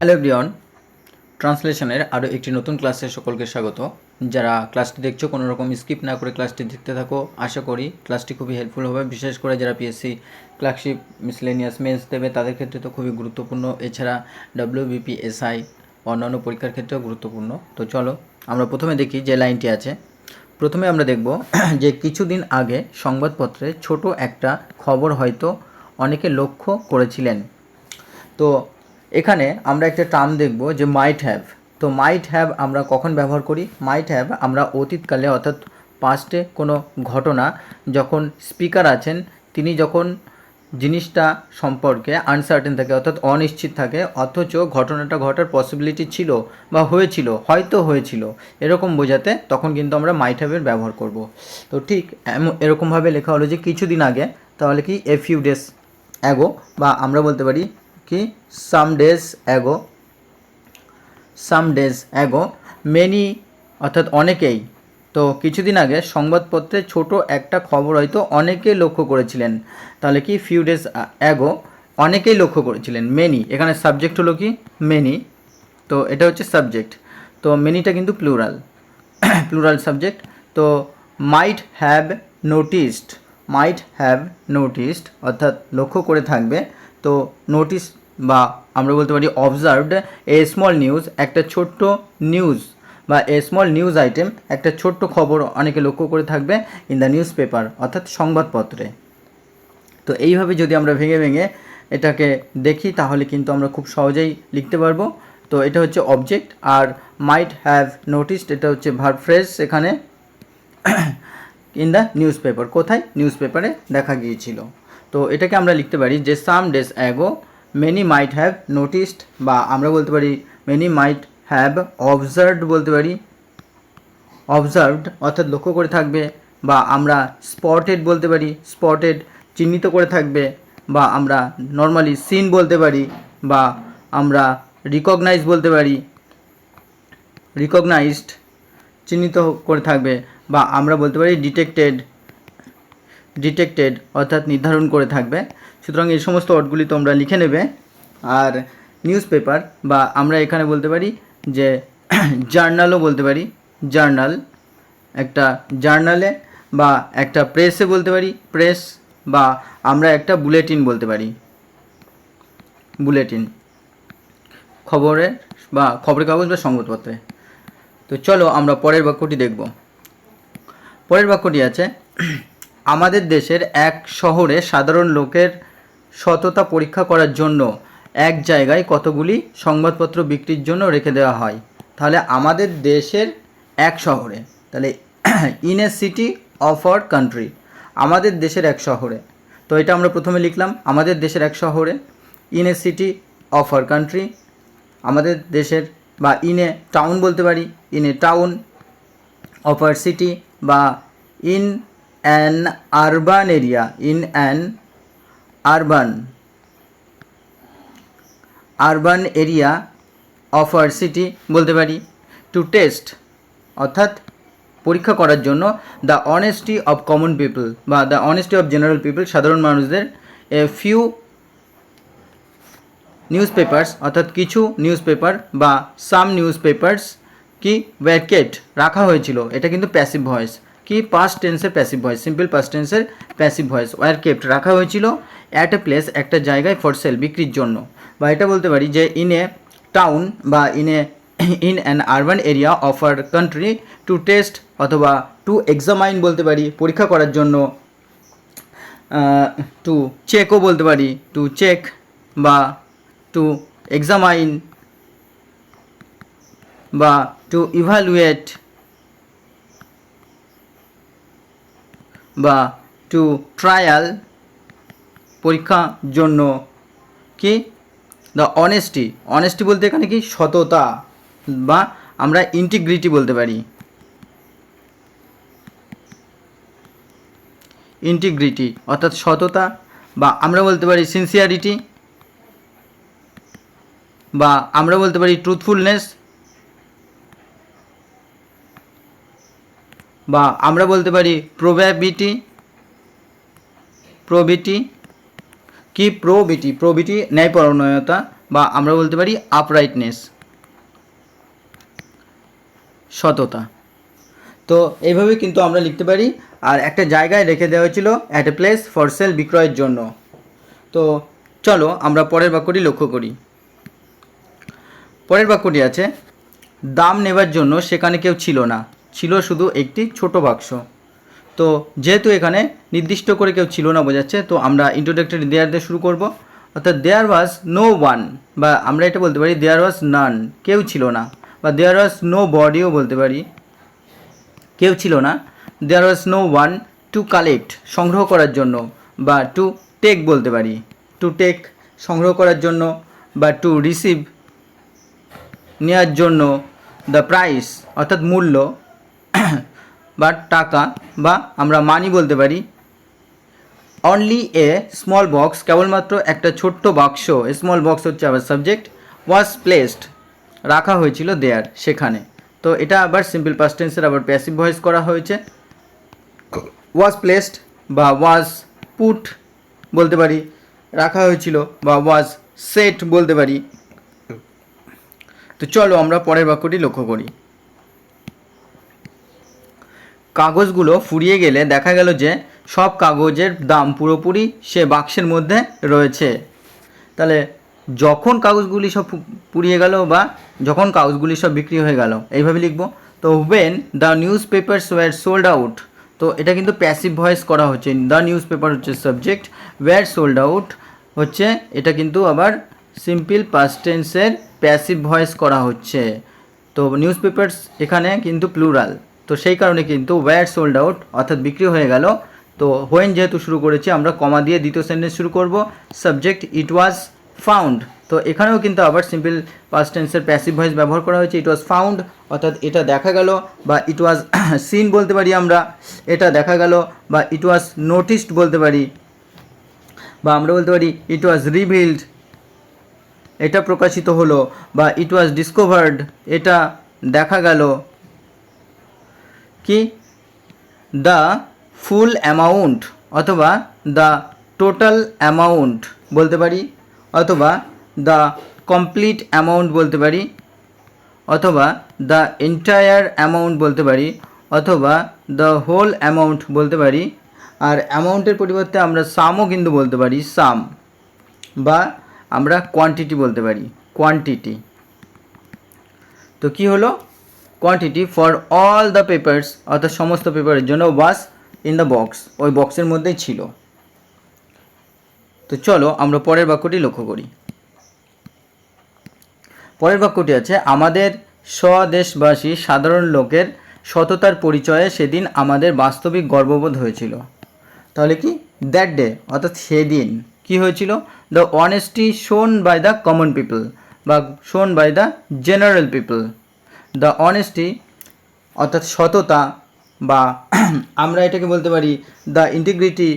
Hello everyone, ট্রান্সলেশনের আরও একটি নতুন ক্লাসে সকলকে স্বাগত। যারা ক্লাসটি দেখছো কোনো রকম স্কিপ না করে ক্লাসটি দেখতে থাকো। আশা করি ক্লাসটি খুবই হেল্পফুল হবে, বিশেষ করে যারা পিএসসি ক্লার্কশিপ মিসলেনিয়াস মেন্স দেবে তাদের ক্ষেত্রে তো খুবই গুরুত্বপূর্ণ। এছাড়া ডব্লিউবিপি এসআই অন্যান্য পরীক্ষার ক্ষেত্রেও গুরুত্বপূর্ণ। তো চলো আমরা প্রথমে দেখি যে লাইনটি আছে। প্রথমে আমরা দেখব যে কিছুদিন আগে সংবাদপত্রে ছোট একটা খবর হয়তো অনেকে লক্ষ্য করেছিলেন। তো এখানে আমরা একটা টার্ম দেখব যে মাইট হ্যাভ। তো মাইট হ্যাভ আমরা কখন ব্যবহার করি? মাইট হ্যাভ আমরা অতীতকালে অর্থাৎ পাস্টে কোনো ঘটনা যখন স্পিকার আছেন তিনি যখন জিনিসটা সম্পর্কে আনসার্টেন থাকে অর্থাৎ অনিশ্চিত থাকে, অথচ ঘটনাটা ঘটার পসিবিলিটি ছিল বা হয়েছিল, হয়তো হয়েছিল, এরকম বোঝাতে তখন কিন্তু আমরা মাইট হ্যাভের ব্যবহার করব। তো ঠিক এরকমভাবে লেখা হলো যে কিছুদিন আগে, তাহলে কি এ ফিউ ডেজ অ্যাগো, বা আমরা বলতে পারি কি সাম ডেজ অ্যাগো মেনি অর্থাৎ অনেকেই। তো কিছুদিন আগে সংবাদপত্রে ছোট একটা খবর হয়তো অনেকে লক্ষ্য করেছিলেন, তাহলে কি ফিউ ডেজ অ্যাগো অনেকেই লক্ষ্য করেছিলেন। মেনি এখানে সাবজেক্ট হলো কি মেনি, তো এটা হচ্ছে সাবজেক্ট। তো মেনিটা কিন্তু প্লুরাল সাবজেক্ট। তো মাইট হ্যাভ নোটিসড অর্থাৎ লক্ষ্য করে থাকবে। তো নোটিস বা আমরা বলতে পারি অবজার্ভড এ স্মল নিউজ, একটা ছোট্ট নিউজ বা এ স্মল নিউজ আইটেম, একটা ছোট্ট খবর অনেকে লক্ষ্য করে থাকবে ইন দ্য নিউজ পেপার অর্থাৎ সংবাদপত্রে। তো এইভাবে যদি আমরা ভেঙে ভেঙে এটাকে দেখি তাহলে কিন্তু আমরা খুব সহজেই লিখতে পারবো। তো এটা হচ্ছে অবজেক্ট, আর মাইট হ্যাভ নোটিসড এটা হচ্ছে ভার্ব ফ্রেজ। এখানে ইন দ্য নিউজ পেপার, কোথায়? নিউজ পেপারে দেখা গিয়েছিল। তো এটাকে আমরা লিখতে পারি যে some days ago many might have noticed, বা আমরা বলতে পারি মেনি মাইট হ্যাভ অবজার্ভড, বলতে পারি অবজার্ভড অর্থাৎ লক্ষ্য করে থাকবে, বা আমরা স্পটেড বলতে পারি, স্পটেড চিহ্নিত করে থাকবে, বা আমরা নর্মালি সিন বলতে পারি, বা আমরা রিকগনাইজ বলতে পারি, রিকগনাইজড চিহ্নিত করে থাকবে, বা আমরা বলতে পারি ডিটেক্টেড অর্থাৎ নির্ধারণ করে থাকবে। সুতরাং এই সমস্ত ওয়ার্ডগুলি তোমরা লিখে নেবে। আর নিউজ পেপার বা আমরা এখানে বলতে পারি যে জার্নালও বলতে পারি, জার্নাল, একটা জার্নালে বা একটা প্রেসে বলতে পারি প্রেস, বা আমরা একটা বুলেটিন বলতে পারি বুলেটিন, খবরের বা খবরের কাগজ বা সংবাদপত্রে। তো চলো আমরা পরের বাক্যটি দেখব। পরের বাক্যটি আছে আমাদের দেশের এক শহরে সাধারণ লোকের সততা পরীক্ষা করার জন্য এক জায়গায় কতগুলি সংবাদপত্র বিক্রির জন্য রেখে দেওয়া হয়। তাহলে আমাদের দেশের এক শহরে, তাহলে in a city of our country, আমাদের দেশের এক শহরে। তো এটা আমরা প্রথমে লিখলাম আমাদের দেশের এক শহরে, in a city of our country, আমাদের দেশের, বা ইন এ টাউন বলতে পারি, in a town of our city, বা in an urban area, in an urban area of our city বলতে পারি। টু টেস্ট অর্থাৎ পরীক্ষা করার জন্য the honesty of common people বা the honesty of general people, সাধারণ মানুষদের, এ ফিউ নিউজ পেপার্স অর্থাৎ কিছু নিউজ পেপার বা সাম নিউজ পেপার্স কি ওয়্যার কেপ্ট রাখা হয়েছিল। এটা কিন্তু প্যাসিভ ভয়েস, কি পাস্ট টেন্সের প্যাসিভ ভয়েস, সিম্পল পাস্ট টেন্সের প্যাসিভ ভয়েস। ওয়্যার কেপ্ট রাখা হয়েছিল অ্যাট এ প্লেস একটা জায়গায়, ফর সেল বিক্রির জন্য। বা এটা বলতে পারি যে ইন এ টাউন বা in an urban area of our country to test, অথবা টু এক্সামাইন বলতে পারি পরীক্ষা করার জন্য, টু চেকও বলতে পারি, টু চেক বা টু এক্সামাইন, বা টু ইভালুয়েট, বা টু ট্রায়াল পরীক্ষার জন্য। কি দ্য অনেস্টি বলতে এখানে কি সততা, বা আমরা ইন্টিগ্রিটি বলতে পারি, ইন্টিগ্রিটি অর্থাৎ সততা, বা আমরা বলতে পারি সিনসিয়ারিটি, বা আমরা বলতে পারি ট্রুথফুলনেস, বা আমরা বলতে পারি প্রবিটি, কি প্রবিটি ন্যায়পরায়ণতা, বা আমরা বলতে পারি আপরাইটনেস, সততা। তো এইভাবে কিন্তু আমরা লিখতে পারি। আর একটা জায়গায় রেখে দেওয়া হয়েছিল at a place for sale, বিক্রয়ের জন্য। তো চলো আমরা পরের বাক্যটি লক্ষ্য করি। পরের বাক্যটি আছে, দাম নেবার জন্য সেখানে কেউ ছিল না, ছিল শুধু একটি ছোট বাক্স। তো যেহেতু এখানে নির্দিষ্ট করে কেউ ছিল না বোঝাচ্ছে, তো আমরা ইন্ট্রোডাক্টরি দেয়ার দিয়ে শুরু করব। অর্থাৎ দেয়ার ওয়াজ নো ওয়ান, বা আমরা এটা বলতে পারি দেয়ার ওয়াজ নান, কেউ ছিল না, বা দেয়ার ওয়াজ নো বডিও বলতে পারি, কেউ ছিল না। There was no one to collect, সংগ্রহ করার জন্য, বা টু টেক বলতে পারি, টু টেক সংগ্রহ করার জন্য, বা টু রিসিভ নেওয়ার জন্য, দ্য প্রাইস অর্থাৎ মূল্য বা টাকা, বা আমরা মানি বলতে পারি। অনলি এ স্মল বক্স, কেবলমাত্র একটা ছোট্ট বাক্স, স্মল বক্স হচ্ছে আবার সাবজেক্ট, ওয়াজ প্লেসড রাখা হয়েছিল দেয়ার, সেখানে। তো এটা আবার সিম্পল পাস্ট টেন্সের আবার প্যাসিভ ভয়েস করা হয়েছে। ওয়াজ প্লেসড বা ওয়াজ পুট বলতে পারি, রাখা হয়েছিল, বা ওয়াজ সেট বলতে পারি। তো চলো আমরা পরের বাক্যটি লক্ষ্য করি। কাগজগুলো ফুরিয়ে গেলে দেখা গেল যে সব কাগজের দাম পুরোপুরি সে বাক্সের মধ্যে রয়েছে। তাহলে যখন কাগজগুলি সব পুড়িয়ে গেল, বা যখন কাগজগুলি সব বিক্রি হয়ে গেল, এইভাবে লিখব। তো when the newspapers were sold out, তো এটা কিন্তু প্যাসিভ ভয়েস করা হচ্ছে। দ্য নিউজ পেপার হচ্ছে সাবজেক্ট, ওয়্যার সোল্ড আউট হচ্ছে, এটা কিন্তু আবার সিম্পল পাস্ট টেন্সের প্যাসিভ ভয়েস করা হচ্ছে। তো নিউজ পেপারস এখানে কিন্তু প্লুরাল, তো সেই কারণে কিন্তু ওয়্যার সোল্ড আউট অর্থাৎ বিক্রি হয়ে গেল। তো হোয়েন যেহেতু শুরু করেছি, আমরা কমা দিয়ে দ্বিতীয় সেন্টেন্স শুরু করব। সাবজেক্ট ইট ওয়াজ ফাউন্ড, তো এখানেও কিন্তু আবার সিম্পল পাস্ট টেন্সের প্যাসিভ ভয়েস ব্যবহার করা হয়েছে। ইট ওয়াজ ফাউন্ড অর্থাৎ এটা দেখা গেল, বা ইট ওয়াজ সিন বলতে পারি আমরা, এটা দেখা গেল, বা ইট ওয়াজ নোটিসড বলতে পারি, বা আমরা বলতে পারি ইট ওয়াজ রিভিলড, এটা প্রকাশিত হলো, বা ইট ওয়াজ ডিসকভার্ড, এটা দেখা গেল। কি দ্য ফুল অ্যামাউন্ট অথবা দ্য টোটাল অ্যামাউন্ট বলতে পারি, অথবা দ্য কমপ্লিট অ্যামাউন্ট বলতে পারি, অথবা দ্য এন্টায়ার অ্যামাউন্ট বলতে পারি, অথবা দ্য হোল অ্যামাউন্ট বলতে পারি। আর অ্যামাউন্টের পরিবর্তে আমরা সামও কিন্তু বলতে পারি, সাম, বা আমরা কোয়ান্টিটি বলতে পারি, কোয়ান্টিটি। তো কি হলো, quantity for all the papers অর্থাৎ সমস্ত পেপারের জন্য, ওয়াজ ইন দ্য বক্স, ওই বক্সের মধ্যেই ছিল। তো চলো আমরা পরের বাক্যটি লক্ষ্য করি। পরের বাক্যটি আছে, আমাদের স্বদেশবাসী সাধারণ লোকের সততার পরিচয়ে সেদিন আমাদের বাস্তবিক গর্ববোধ হয়েছিল। তাহলে কি দ্যাট ডে অর্থাৎ সেদিন কি হয়েছিল, the honesty shown by the common people, বা shown by the general people. The honesty অর্থাৎ সততা, বা আমরা এটাকে বলতে পারি the integrity,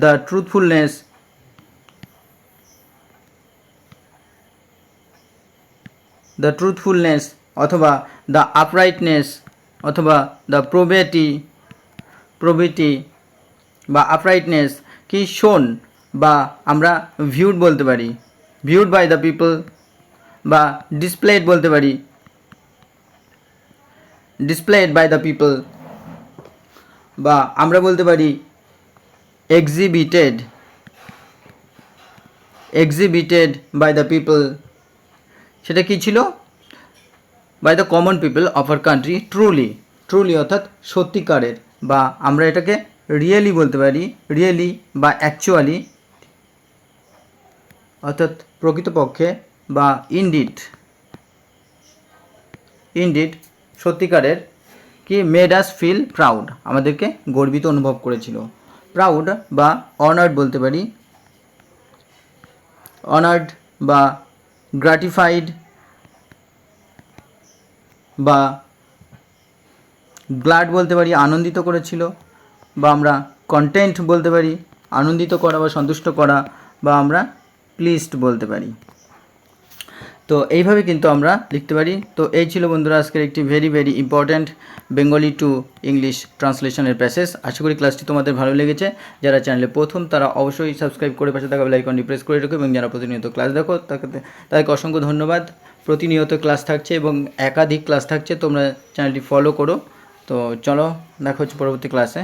the truthfulness, the truthfulness, অথবা দ্য আপরাইটনেস, অথবা দ্য প্রবিটি বা আপরাইটনেস কি শোন, বা আমরা ভিউড বলতে পারি, ভিউড বাই দ্য পিপল, বা ডিসপ্লেড বলতে পারি, ডিসপ্লেড বাই দ্য পিপল, বা আমরা বলতে পারি এক্সিবিটেড বাই দ্য পিপল। সেটা কি ছিল, by the common people of our country truly অর্থাৎ সত্যিকারের, বা আমরা এটাকে রিয়েলি বলতে পারি, রিয়েলি বা অ্যাকচুয়ালি অর্থাৎ প্রকৃতপক্ষে, বা ইনডিড সত্যিকারের, কি মেড আস ফিল প্রাউড, আমাদেরকে গর্বিত অনুভব করেছিল। প্রাউড বা অনার্ড বলতে পারি, অনার্ড বা গ্র্যাটিফাইড, বা গ্ল্যাড বলতে পারি, আনন্দিত করেছিল, বা আমরা কন্টেন্ট বলতে পারি, আনন্দিত করা বা সন্তুষ্ট করা, বা আমরা প্লিজড বলতে পারি। তো এইভাবে কিন্তু আমরা লিখতে পারি। তো এই ছিল বন্ধুরা আজকের একটি very important Bengali to English ট্রান্সলেশনের প্যাসেজ। আশা করি ক্লাসটি তোমাদের ভালো লেগেছে। যারা চ্যানেলে প্রথম তারা অবশ্যই সাবস্ক্রাইব করে পাশে থাকা বেল আইকনটি প্রেস করে রাখো, এবং যারা প্রতিনিয়ত ক্লাস দেখো তাদেরকে অসংখ্য ধন্যবাদ। প্রতিনিয়ত ক্লাস থাকছে এবং একাধিক ক্লাস থাকছে, তোমরা চ্যানেলটি ফলো করো। তো চলো দেখা হচ্ছে পরবর্তী ক্লাসে।